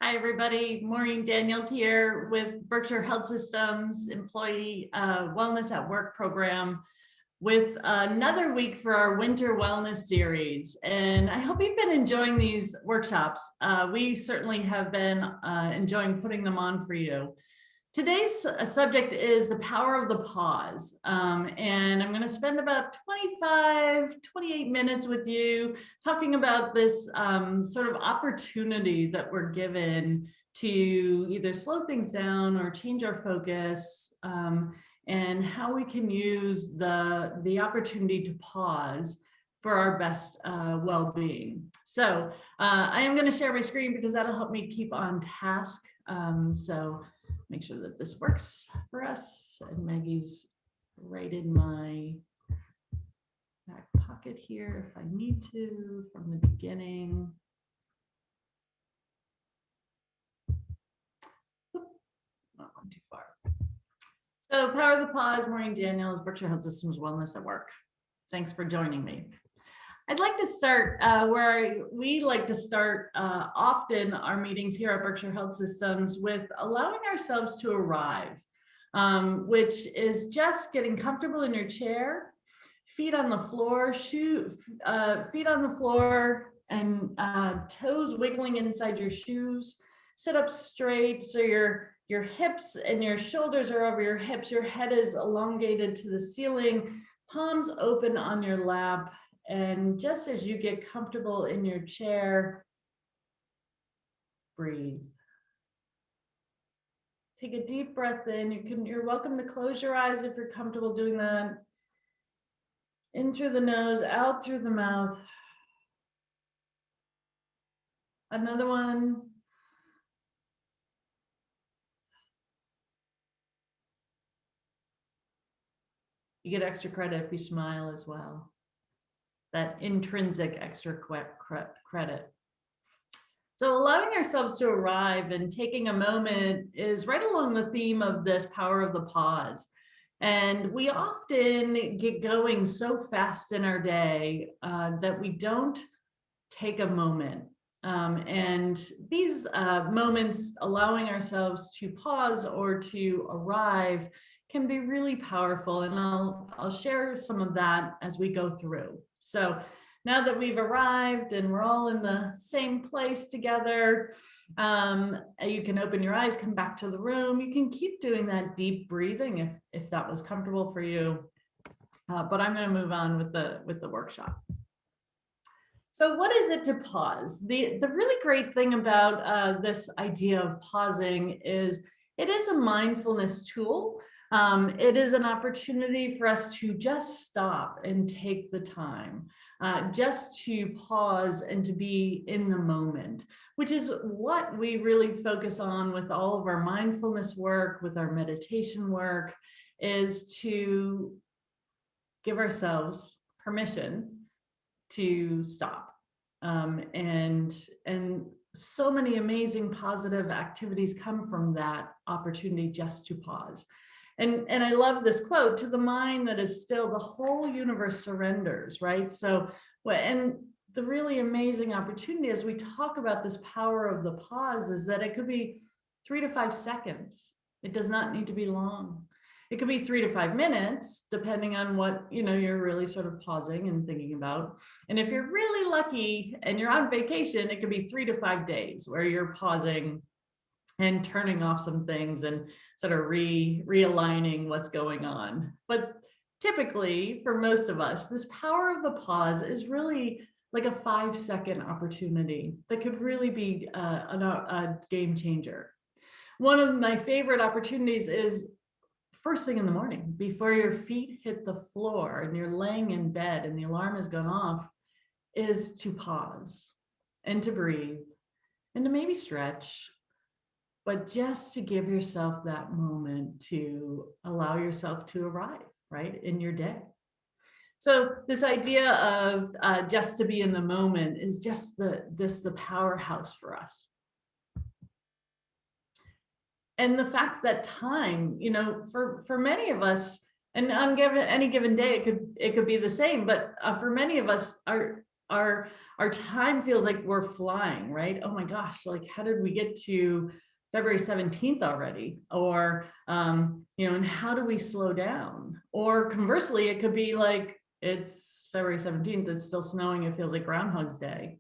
Hi, everybody. Maureen Daniels here with Berkshire Health Systems Employee Wellness at Work program with another week for our Winter Wellness Series. And I hope you've been enjoying these workshops. We certainly have been enjoying putting them on for you. Today's subject is the power of the pause. And I'm going to spend about 28 minutes with you talking about this sort of opportunity that we're given to either slow things down or change our focus, and how we can use the opportunity to pause for our best well-being. So I am going to share my screen because that'll help me keep on task. So make sure that this works for us. And Maggie's right in my back pocket here if I need to from the beginning. Not going too far. So Power of the Pause, Maureen Daniels, Berkshire Health Systems Wellness at Work. Thanks for joining me. I'd like to start where we like to start often our meetings here at Berkshire Health Systems with allowing ourselves to arrive, which is just getting comfortable in your chair, feet on the floor, feet on the floor and toes wiggling inside your shoes. Sit up straight so your hips and your shoulders are over your hips. Your head is elongated to the ceiling, palms open on your lap. And just as you get comfortable in your chair, breathe. Take a deep breath in. You're welcome to close your eyes if you're comfortable doing that. In through the nose, out through the mouth. Another one. You get extra credit if you smile as well. That intrinsic extra credit. So allowing ourselves to arrive and taking a moment is right along the theme of this power of the pause. And we often get going so fast in our day that we don't take a moment. And these moments, allowing ourselves to pause or to arrive, can be really powerful. And I'll share some of that as we go through. So now that we've arrived and we're all in the same place together, you can open your eyes, come back to the room. You can keep doing that deep breathing if that was comfortable for you. But I'm going to move on with the workshop. So what is it to pause? The really great thing about this idea of pausing is it is a mindfulness tool. It is an opportunity for us to just stop and take the time, just to pause and to be in the moment, which is what we really focus on with all of our mindfulness work, with our meditation work, is to give ourselves permission to stop. And so many amazing positive activities come from that opportunity just to pause. And I love this quote, to the mind that is still, the whole universe surrenders, right? So, and the really amazing opportunity as we talk about this power of the pause is that it could be 3 to 5 seconds. It does not need to be long. It could be 3 to 5 minutes, depending on what you're really sort of pausing and thinking about. And if you're really lucky and you're on vacation, it could be 3 to 5 days where you're pausing and turning off some things and sort of realigning what's going on. But typically, for most of us, this power of the pause is really like a 5-second opportunity that could really be a game changer. One of my favorite opportunities is first thing in the morning, before your feet hit the floor and you're laying in bed and the alarm has gone off, is to pause and to breathe and to maybe stretch, but just to give yourself that moment to allow yourself to arrive, right, in your day. So this idea of just to be in the moment is just the powerhouse for us. And the fact that time, for many of us, and on any given day, it could be the same, but for many of us, our time feels like we're flying, right? Oh my gosh, like how did we get to February 17th already? Or and how do we slow down? Or conversely, it could be like it's February 17th, it's still snowing, it feels like Groundhog's Day.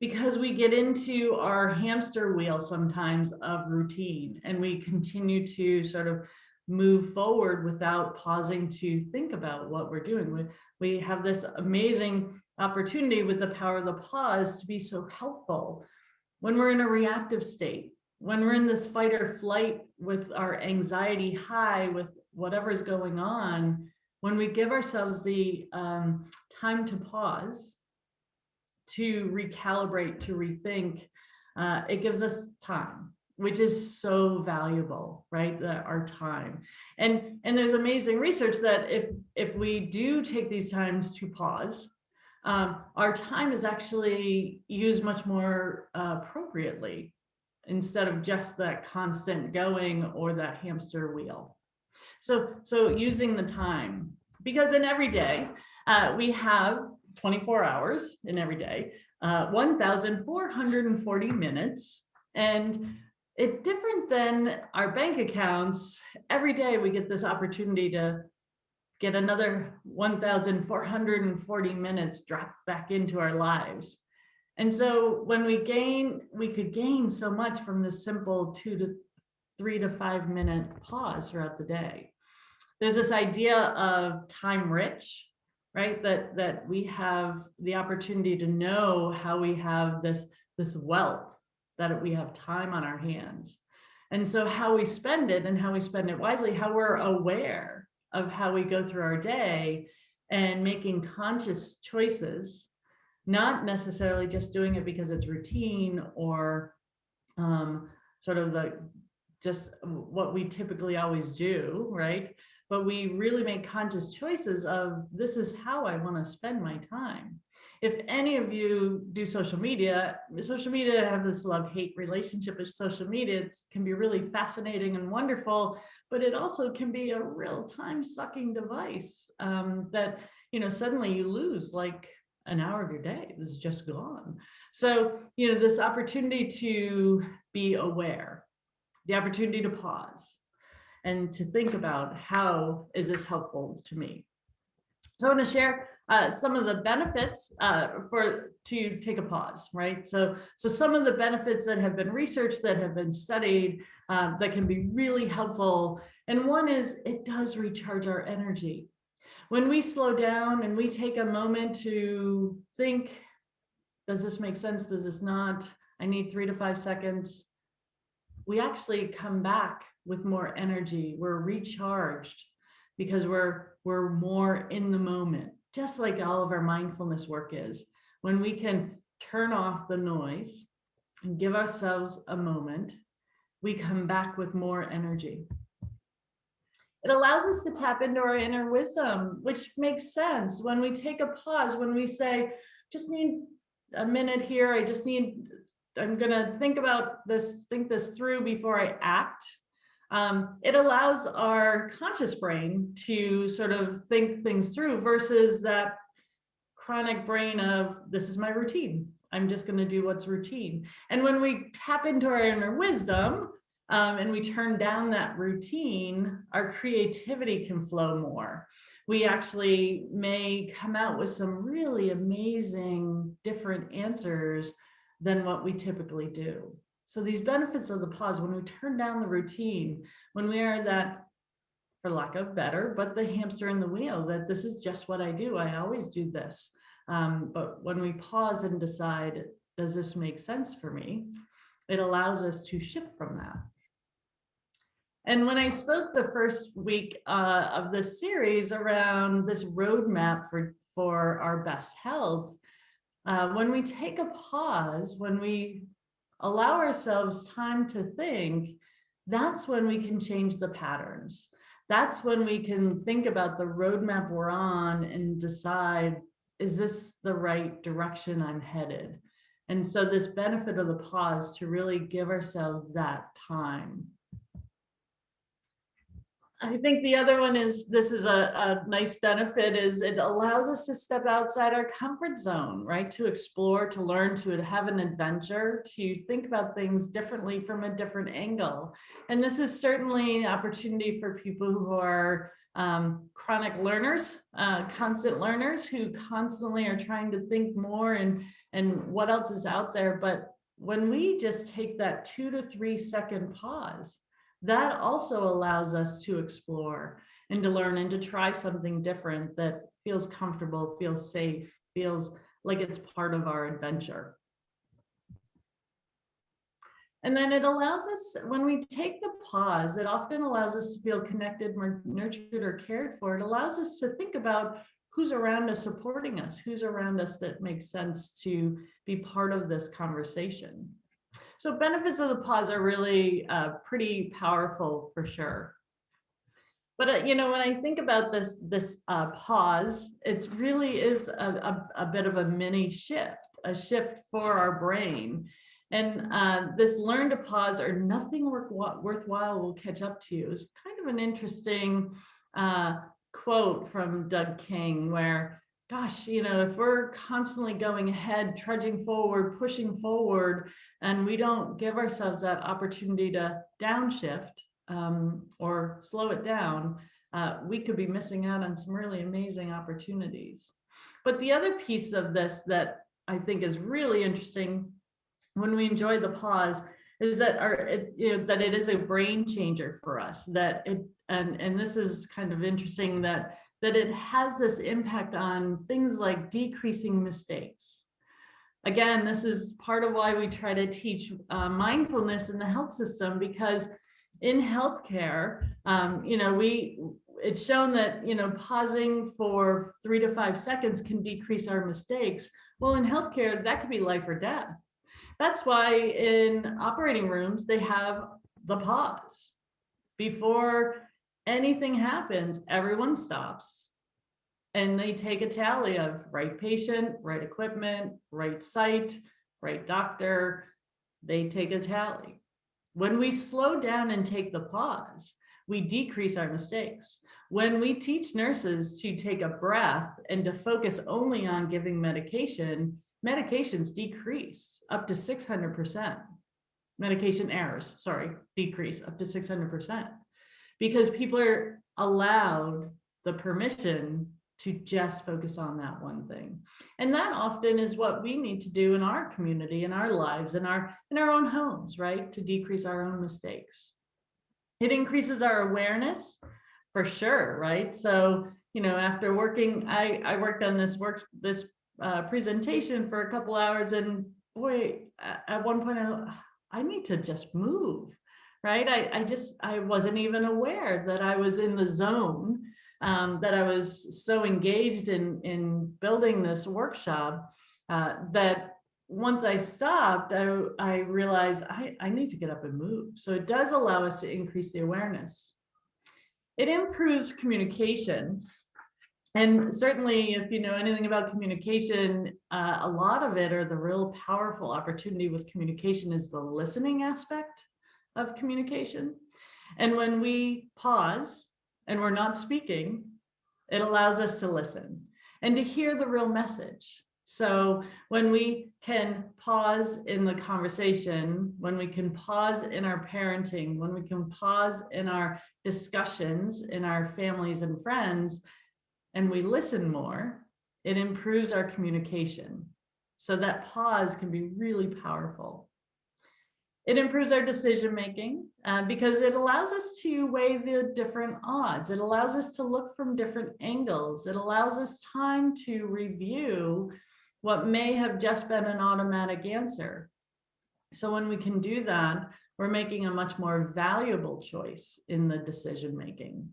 Because we get into our hamster wheel sometimes of routine, and we continue to sort of move forward without pausing to think about what we're doing. We have this amazing opportunity with the power of the pause to be so helpful when we're in a reactive state, when we're in this fight or flight with our anxiety high, with whatever's going on. When we give ourselves the time to pause, to recalibrate, to rethink, it gives us time, which is so valuable, right? Our time. And there's amazing research that if we do take these times to pause, our time is actually used much more appropriately, instead of just that constant going or that hamster wheel. So using the time, because in every day we have 24 hours in every day, 1,440 minutes, and it's different than our bank accounts. Every day we get this opportunity to get another 1,440 minutes dropped back into our lives. And so when we could gain so much from this simple 2 to 3 to 5 minute pause throughout the day. There's this idea of time rich, right? That we have the opportunity to know how we have this wealth, that we have time on our hands. And so how we spend it, and how we spend it wisely, how we're aware of how we go through our day and making conscious choices, not necessarily just doing it because it's routine or sort of just what we typically always do, right? But we really make conscious choices of, this is how I want to spend my time. If any of you do social media have this love-hate relationship with social media. It can be really fascinating and wonderful, but it also can be a real time-sucking device that, suddenly you lose like an hour of your day. This is just gone. So, this opportunity to be aware, the opportunity to pause and to think about, how is this helpful to me? So I want to share some of the benefits to take a pause, right? So some of the benefits that have been researched, that have been studied, that can be really helpful. And one is, it does recharge our energy. When we slow down and we take a moment to think, does this make sense? Does this not? I need 3 to 5 seconds. We actually come back with more energy. We're recharged because we're more in the moment, just like all of our mindfulness work is. When we can turn off the noise and give ourselves a moment, we come back with more energy. It allows us to tap into our inner wisdom, which makes sense. When we take a pause, when we say, just need a minute here, I'm going to think this through before I act. It allows our conscious brain to sort of think things through, versus that chronic brain of, this is my routine, I'm just going to do what's routine. And when we tap into our inner wisdom, and we turn down that routine, our creativity can flow more. We actually may come out with some really amazing different answers than what we typically do. So these benefits of the pause, when we turn down the routine, when we are that, for lack of better, but the hamster in the wheel, that this is just what I do, I always do this. But when we pause and decide, does this make sense for me? It allows us to shift from that. And when I spoke the first week of this series around this roadmap for our best health, when we take a pause, when we allow ourselves time to think, that's when we can change the patterns. That's when we can think about the roadmap we're on and decide, is this the right direction I'm headed? And so this benefit of the pause, to really give ourselves that time. I think the other one is, this is a nice benefit, is it allows us to step outside our comfort zone, right? To explore, to learn, to have an adventure, to think about things differently from a different angle. And this is certainly an opportunity for people who are chronic learners, constant learners, who constantly are trying to think more and what else is out there. But when we just take that 2 to 3 second pause, that also allows us to explore and to learn and to try something different that feels comfortable, feels safe, feels like it's part of our adventure. And then it allows us, when we take the pause, it often allows us to feel connected, nurtured, or cared for. It allows us to think about who's around us supporting us, who's around us that makes sense to be part of this conversation. So benefits of the pause are really pretty powerful for sure. But you know, when I think about this pause, it really is a bit of a mini shift, a shift for our brain. And this learn to pause, or nothing worthwhile will catch up to you, is kind of an interesting quote from Doug King, where, gosh, you know, if we're constantly going ahead, trudging forward, pushing forward, and we don't give ourselves that opportunity to downshift or slow it down, we could be missing out on some really amazing opportunities. But the other piece of this that I think is really interesting when we enjoy the pause is that that it is a brain changer for us, that it, and this is kind of interesting, that it has this impact on things like decreasing mistakes. Again, this is part of why we try to teach mindfulness in the health system, because in healthcare, you know, it's shown that, you know, pausing for 3 to 5 seconds can decrease our mistakes. Well, in healthcare, that could be life or death. That's why in operating rooms, they have the pause. Before anything happens, everyone stops and they take a tally of right patient, right equipment, right site, right doctor. They take a tally. When we slow down and take the pause, we decrease our mistakes. When we teach nurses to take a breath and to focus only on giving medication, medications decrease up to 600%. Medication errors, sorry, decrease up to 600%, because people are allowed the permission to just focus on that one thing. And that often is what we need to do in our community, in our lives, in our own homes, right? To decrease our own mistakes. It increases our awareness for sure, right? So, you know, after working, I worked on this presentation for a couple hours, and boy, at one point I need to just move, right? I wasn't even aware that I was in the zone, that I was so engaged in building this workshop, that once I stopped, I realized I need to get up and move. So it does allow us to increase the awareness. It improves communication. And certainly, if you know anything about communication, a lot of it, or the real powerful opportunity with communication, is the listening aspect of communication. And when we pause and we're not speaking, it allows us to listen and to hear the real message. So when we can pause in the conversation, when we can pause in our parenting, when we can pause in our discussions in our families and friends, and we listen more, it improves our communication. So that pause can be really powerful. It improves our decision making because it allows us to weigh the different odds. It allows us to look from different angles. It allows us time to review what may have just been an automatic answer. So when we can do that, we're making a much more valuable choice in the decision making.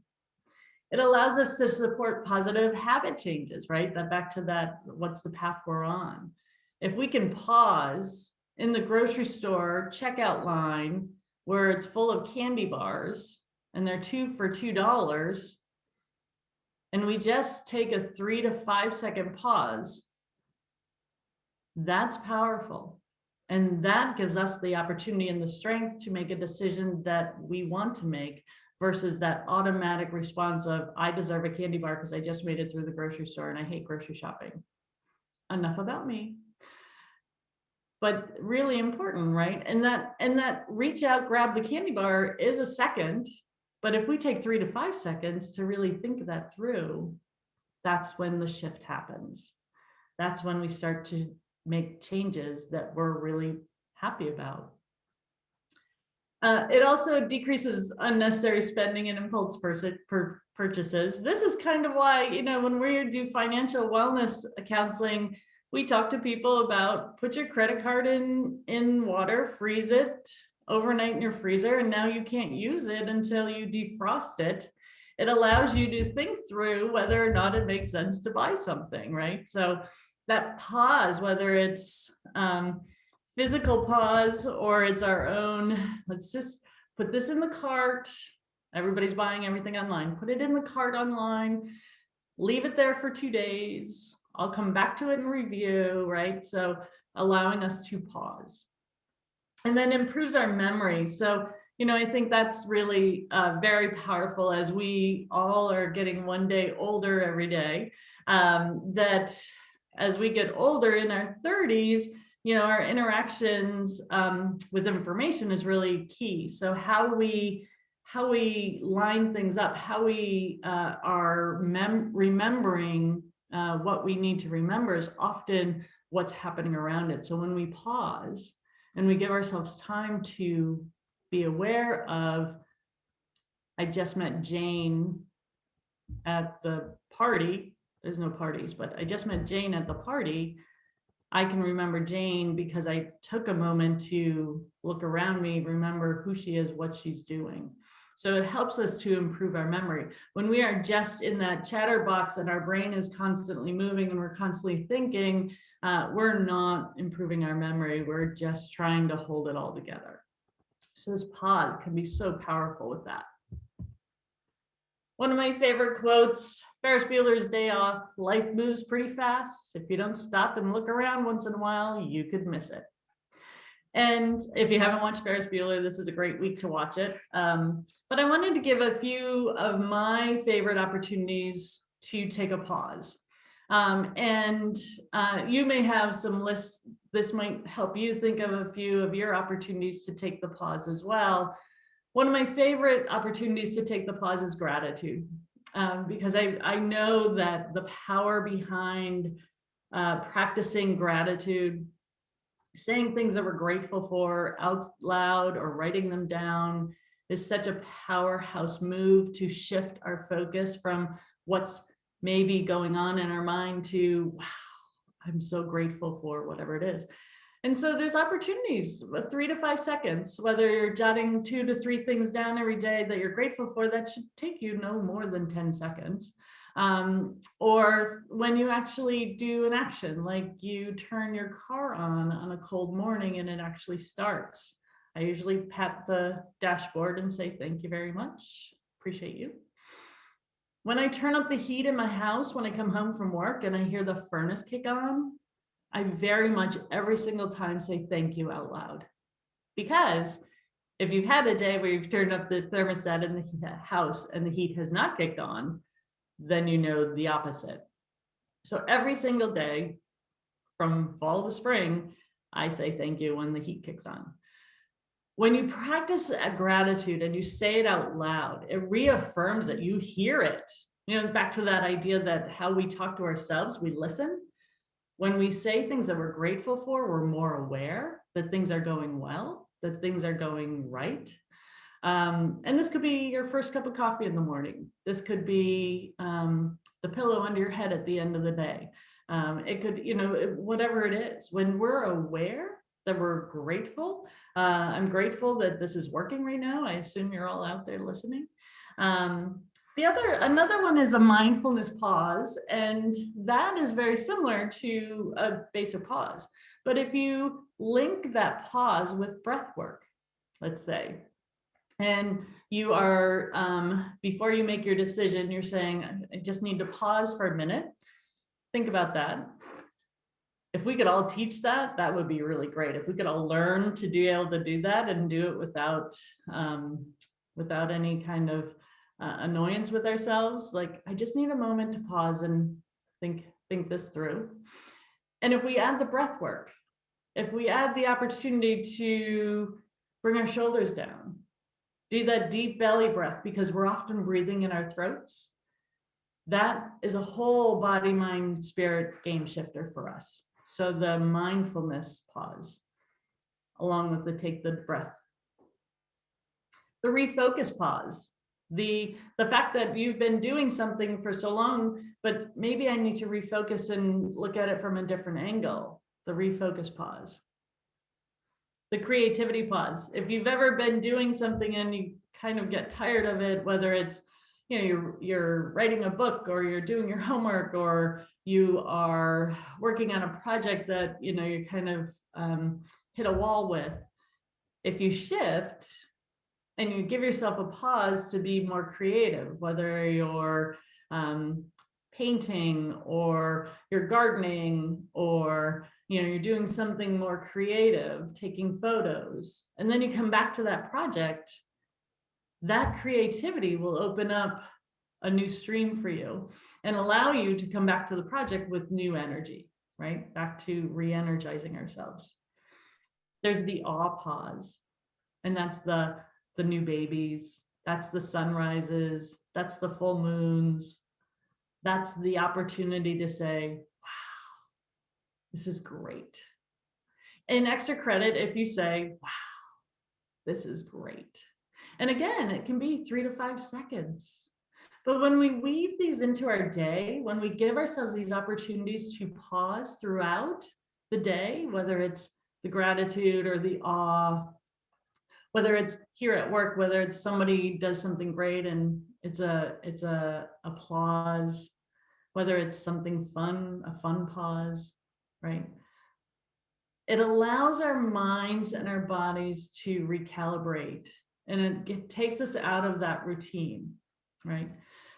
It allows us to support positive habit changes, right? That back to that, what's the path we're on? If we can pause in the grocery store checkout line where it's full of candy bars and they're 2 for $2, and we just take a 3 to 5 second pause, that's powerful. And that gives us the opportunity and the strength to make a decision that we want to make, versus that automatic response of, I deserve a candy bar because I just made it through the grocery store and I hate grocery shopping. Enough about me. But really important, right? And that reach out, grab the candy bar is a second, but if we take 3 to 5 seconds to really think that through, that's when the shift happens. That's when we start to make changes that we're really happy about. It also decreases unnecessary spending and impulse purchases. This is kind of why, when we do financial wellness counseling, we talk to people about put your credit card in water, freeze it overnight in your freezer, and now you can't use it until you defrost it. It allows you to think through whether or not it makes sense to buy something, right? So that pause, whether it's physical pause or it's our own, let's just put this in the cart. Everybody's buying everything online. Put it in the cart online, leave it there for 2 days. I'll come back to it and review, right? So allowing us to pause. And then improves our memory. So, I think that's really very powerful as we all are getting one day older every day, that as we get older in our 30s, our interactions with information is really key. So how we line things up, how we are remembering what we need to remember is often what's happening around it. So when we pause and we give ourselves time to be aware of, I just met Jane at the party. There's no parties, but I just met Jane at the party. I can remember Jane because I took a moment to look around me, remember who she is, what she's doing. So it helps us to improve our memory. When we are just in that chatterbox and our brain is constantly moving and we're constantly thinking, we're not improving our memory. We're just trying to hold it all together. So this pause can be so powerful with that. One of my favorite quotes, Ferris Bueller's Day Off, life moves pretty fast. If you don't stop and look around once in a while, you could miss it. And if you haven't watched Ferris Bueller, this is a great week to watch it. But I wanted to give a few of my favorite opportunities to take a pause. You may have some lists. This might help you think of a few of your opportunities to take the pause as well. One of my favorite opportunities to take the pause is gratitude, because I know that the power behind practicing gratitude, saying things that we're grateful for out loud or writing them down, is such a powerhouse move to shift our focus from what's maybe going on in our mind to, wow, I'm so grateful for whatever it is. And so there's opportunities, 3 to 5 seconds, whether you're jotting 2 to 3 things down every day that you're grateful for, that should take you no more than 10 seconds. Or when you actually do an action, like you turn your car on a cold morning and it actually starts. I usually pat the dashboard and say, thank you very much. Appreciate you. When I turn up the heat in my house, when I come home from work and I hear the furnace kick on, I very much every single time say thank you out loud. Because if you've had a day where you've turned up the thermostat in the house and the heat has not kicked on, then you know the opposite. So every single day from fall to spring, I say thank you when the heat kicks on. When you practice gratitude and you say it out loud, it reaffirms that you hear it. Back to that idea that how we talk to ourselves, we listen. When we say things that we're grateful for, we're more aware that things are going well, that things are going right. And this could be your first cup of coffee in the morning. This could be the pillow under your head at the end of the day. It could, whatever it is. When we're aware that we're grateful, I'm grateful that this is working right now. I assume you're all out there listening. Another one is a mindfulness pause, and that is very similar to a basic pause. But if you link that pause with breath work, let's say, and you are, before you make your decision, you're saying, I just need to pause for a minute. Think about that. If we could all teach that, that would be really great. If we could all learn to be able to do that and do it without without any kind of annoyance with ourselves. Like, I just need a moment to pause and think this through. And if we add the breath work, if we add the opportunity to bring our shoulders down, do that deep belly breath, because we're often breathing in our throats, that is a whole body, mind, spirit game shifter for us. So the mindfulness pause, along with the take the breath. The refocus pause, the fact that you've been doing something for so long, but maybe I need to refocus and look at it from a different angle. The refocus pause. The creativity pause. If you've ever been doing something and you kind of get tired of it, whether it's, you know, you're writing a book, or you're doing your homework, or you are working on a project that, you know, you kind of hit a wall with, if you shift and you give yourself a pause to be more creative, whether you're painting, or you're gardening, or, you know, you're doing something more creative, taking photos, and then you come back to that project, that creativity will open up a new stream for you and allow you to come back to the project with new energy, right? Back to re-energizing ourselves. There's the awe pause, and that's the new babies, that's the sunrises, that's the full moons, that's the opportunity to say, wow, this is great. And extra credit if you say, wow, this is great. And again, it can be 3 to 5 seconds. But when we weave these into our day, when we give ourselves these opportunities to pause throughout the day, whether it's the gratitude or the awe, whether it's here at work, whether it's somebody does something great and it's a applause, whether it's something fun, a fun pause, right? It allows our minds and our bodies to recalibrate, and it takes us out of that routine, right?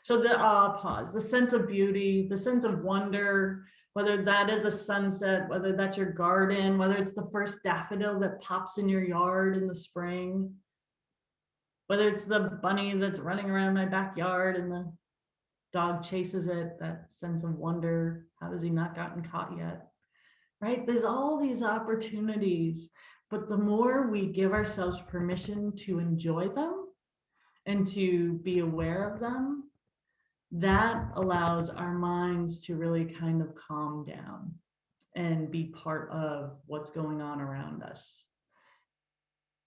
So the awe pause, the sense of beauty, the sense of wonder, whether that is a sunset, whether that's your garden, whether it's the first daffodil that pops in your yard in the spring, whether it's the bunny that's running around my backyard and the dog chases it, that sense of wonder, how has he not gotten caught yet, right? There's all these opportunities, but the more we give ourselves permission to enjoy them and to be aware of them, that allows our minds to really kind of calm down and be part of what's going on around us,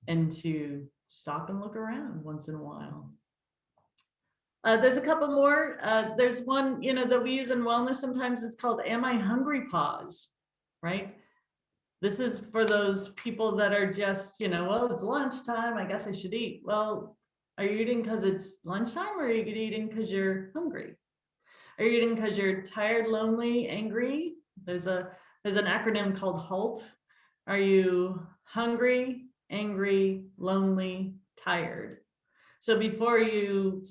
and to stop and look around once in a while. There's a couple more. There's one, you know, that we use in wellness sometimes. It's called Am I Hungry Pause, right? This is for those people that are just, you know, well, it's lunchtime, I guess I should eat. Well, are you eating because it's lunchtime, or are you eating because you're hungry? Are you eating because you're tired, lonely, angry? There's an acronym called HALT. Are you hungry, angry, lonely, tired? So before you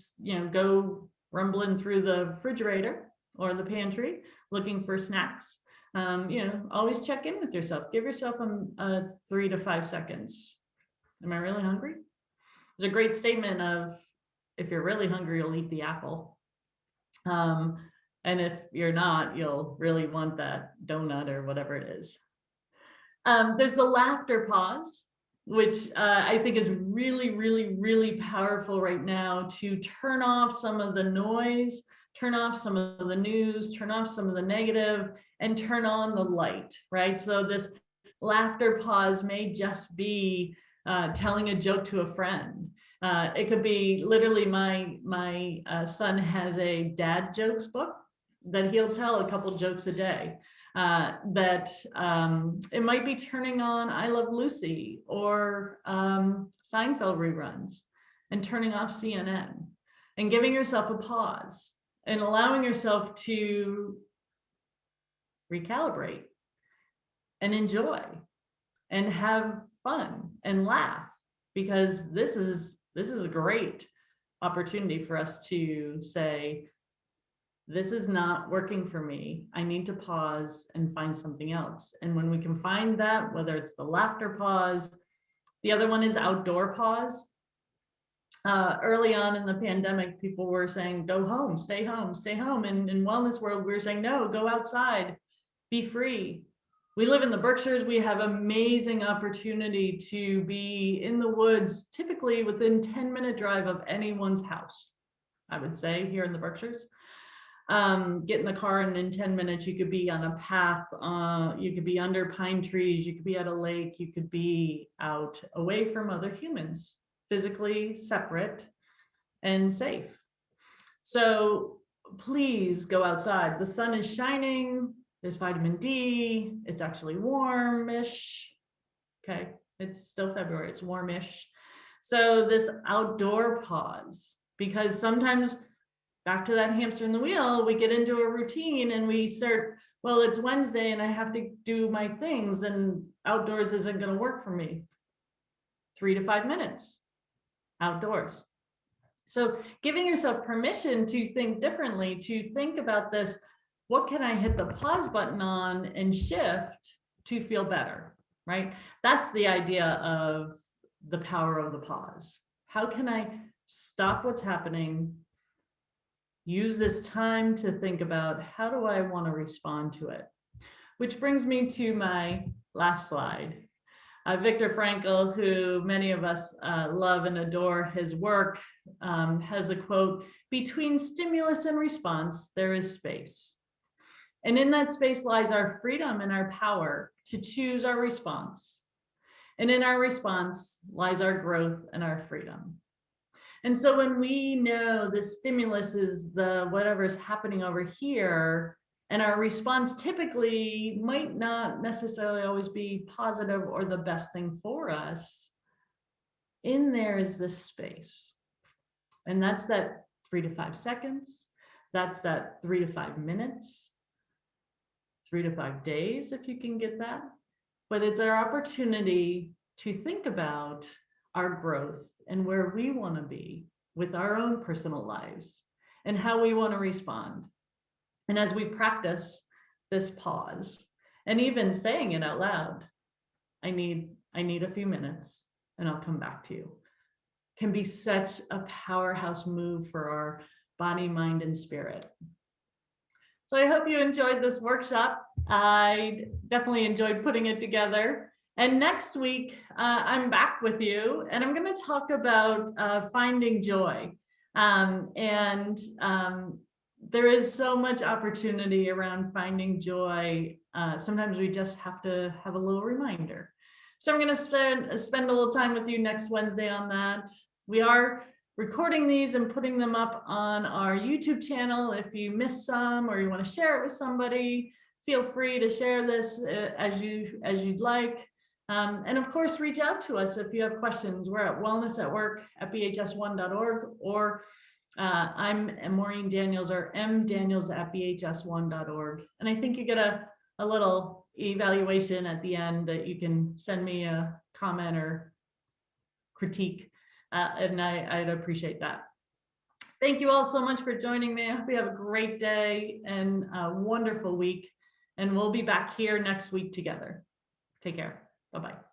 go rumbling through the refrigerator or the pantry looking for snacks, always check in with yourself. Give yourself a 3 to 5 seconds. Am I really hungry? There's a great statement of, if you're really hungry, you'll eat the apple. And if you're not, you'll really want that donut or whatever it is. There's the laughter pause, which I think is really, really, really powerful right now, to turn off some of the noise, turn off some of the news, turn off some of the negative, and turn on the light, right? So this laughter pause may just be telling a joke to a friend. It could be literally, my son has a dad jokes book that he'll tell a couple jokes a day. It might be turning on I Love Lucy or Seinfeld reruns, and turning off CNN and giving yourself a pause and allowing yourself to recalibrate and enjoy and have fun and laugh, because this is a great opportunity for us to say, this is not working for me. I need to pause and find something else. And when we can find that, whether it's the laughter pause, the other one is outdoor pause. Early on in the pandemic, people were saying, go home, stay home, stay home. And in wellness world, we were saying, no, go outside, be free. We live in the Berkshires. We have amazing opportunity to be in the woods, typically within 10-minute drive of anyone's house, I would say, here in the Berkshires. Get in the car and in 10 minutes, you could be on a path, you could be under pine trees, you could be at a lake, you could be out away from other humans, physically separate and safe. So please go outside. The sun is shining, there's vitamin D, it's actually warmish. Okay, it's still February, it's warmish. So this outdoor pause, because sometimes, back to that hamster in the wheel, we get into a routine and we start, well, it's Wednesday and I have to do my things and outdoors isn't going to work for me. 3 to 5 minutes outdoors. So giving yourself permission to think differently, to think about this, what can I hit the pause button on and shift to feel better, right? That's the idea of the power of the pause. How can I stop what's happening, use this time to think about how do I want to respond to it? Which brings me to my last slide. Viktor Frankl, who many of us love and adore his work, has a quote, "Between stimulus and response, there is space. And in that space lies our freedom and our power to choose our response. And in our response lies our growth and our freedom." And so when we know the stimulus is the whatever's happening over here, and our response typically might not necessarily always be positive or the best thing for us, in there is this space. And that's that 3 to 5 seconds. That's that 3 to 5 minutes, 3 to 5 days, if you can get that. But it's our opportunity to think about our growth and where we want to be with our own personal lives and how we want to respond. And as we practice this pause and even saying it out loud, I need a few minutes and I'll come back to you, can be such a powerhouse move for our body, mind, and spirit. So I hope you enjoyed this workshop. I definitely enjoyed putting it together. And next week, I'm back with you, and I'm going to talk about finding joy. There is so much opportunity around finding joy. Sometimes we just have to have a little reminder. So I'm going to spend a little time with you next Wednesday on that. We are recording these and putting them up on our YouTube channel. If you missed some or you want to share it with somebody, feel free to share this as you'd like. And of course, reach out to us if you have questions. We're at wellnessatwork@bhs1.org, or I'm Maureen Daniels, or mdaniels@bhs1.org. And I think you get a little evaluation at the end that you can send me a comment or critique. And I'd appreciate that. Thank you all so much for joining me. I hope you have a great day and a wonderful week. And we'll be back here next week together. Take care. Bye-bye.